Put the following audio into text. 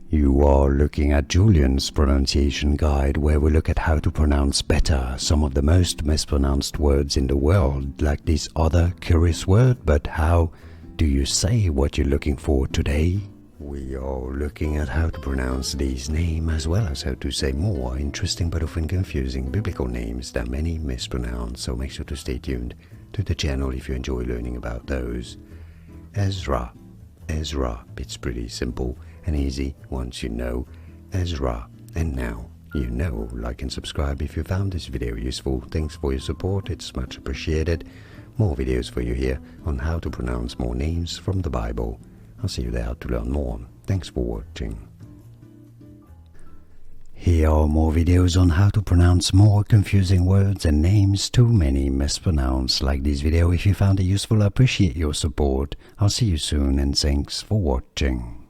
You are looking at Julian's pronunciation guide, where we look at how to pronounce better some of the most mispronounced words in the world, like this other curious word. But how do you say what you're looking for today? We are looking at how to pronounce these names, as well as how to say more interesting but often confusing biblical names that many mispronounce, so make sure to stay tuned to the channel if you enjoy learning about those. Ezra. It's pretty simple and easy once you know Ezra. And now you know. Like and subscribe if you found this video useful. Thanks for your support, it's much appreciated. More videos for you here on how to pronounce more names from the Bible. I'll see you there to learn more. Thanks for watching. Here are more videos on how to pronounce more confusing words and names too many mispronounced. Like this video if you found it useful. I appreciate your support. I'll see you soon and thanks for watching.